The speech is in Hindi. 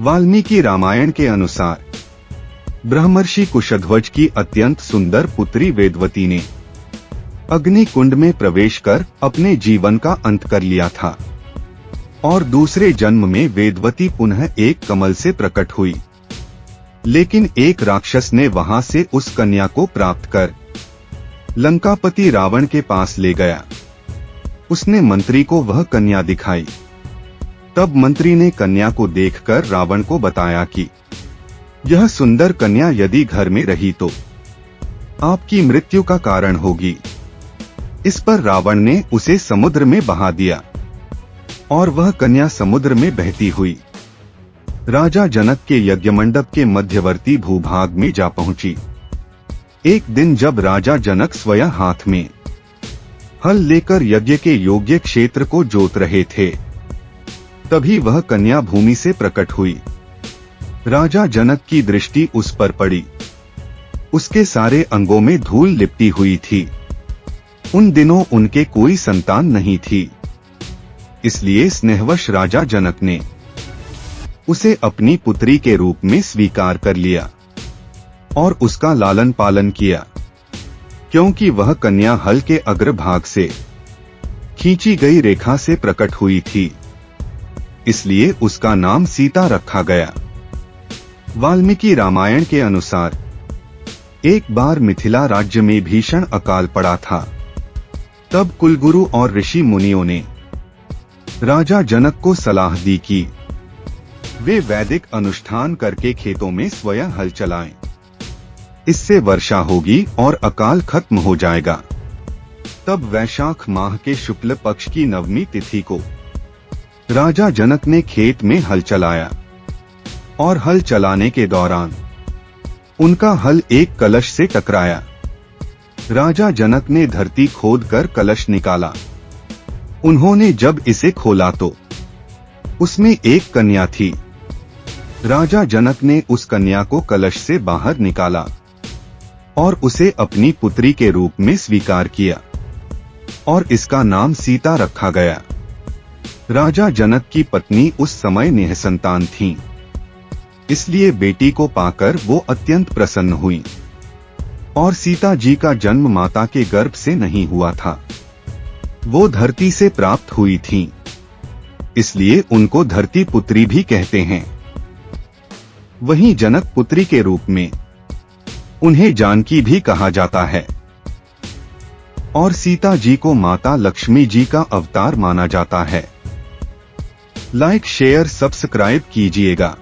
वाल्मीकि रामायण के अनुसार ब्रह्मर्षि कुशध्वज की अत्यंत सुंदर पुत्री वेदवती ने अग्नि कुंड में प्रवेश कर अपने जीवन का अंत कर लिया था और दूसरे जन्म में वेदवती पुनः एक कमल से प्रकट हुई। लेकिन एक राक्षस ने वहां से उस कन्या को प्राप्त कर लंकापति रावण के पास ले गया। उसने मंत्री को वह कन्या दिखाई। तब मंत्री ने कन्या को देखकर रावण को बताया कि यह सुंदर कन्या यदि घर में रही तो आपकी मृत्यु का कारण होगी। इस पर रावण ने उसे समुद्र में बहा दिया और वह कन्या समुद्र में बहती हुई राजा जनक के यज्ञमंडप के मध्यवर्ती भूभाग में जा पहुंची। एक दिन जब राजा जनक स्वयं हाथ में हल लेकर यज्ञ के योग्य क्षेत्र को जोत रहे थे, तभी वह कन्या भूमि से प्रकट हुई। राजा जनक की दृष्टि उस पर पड़ी। उसके सारे अंगों में धूल लिपटी हुई थी। उन दिनों उनके कोई संतान नहीं थी, इसलिए स्नेहवश राजा जनक ने उसे अपनी पुत्री के रूप में स्वीकार कर लिया और उसका लालन पालन किया। क्योंकि वह कन्या हल के अग्रभाग से खींची गई रेखा से प्रकट हुई थी, इसलिए उसका नाम सीता रखा गया। वाल्मीकि रामायण के अनुसार एक बार मिथिला राज्य में भीषण अकाल पड़ा था। तब कुलगुरु और ऋषि मुनियों ने राजा जनक को सलाह दी कि वे वैदिक अनुष्ठान करके खेतों में स्वयं हल चलाएं। इससे वर्षा होगी और अकाल खत्म हो जाएगा। तब वैशाख माह के शुक्ल पक्ष की नवमी तिथि को राजा जनक ने खेत में हल चलाया और हल चलाने के दौरान उनका हल एक कलश से टकराया। राजा जनक ने धरती खोदकर कलश निकाला। उन्होंने जब इसे खोला तो उसमें एक कन्या थी। राजा जनक ने उस कन्या को कलश से बाहर निकाला और उसे अपनी पुत्री के रूप में स्वीकार किया और इसका नाम सीता रखा गया। राजा जनक की पत्नी उस समय निःसंतान थीं, इसलिए बेटी को पाकर वो अत्यंत प्रसन्न हुई। और सीता जी का जन्म माता के गर्भ से नहीं हुआ था, वो धरती से प्राप्त हुई थीं, इसलिए उनको धरती पुत्री भी कहते हैं। वहीं जनक पुत्री के रूप में उन्हें जानकी भी कहा जाता है और सीता जी को माता लक्ष्मी जी का अवतार माना जाता है। लाइक शेयर सब्सक्राइब कीजिएगा।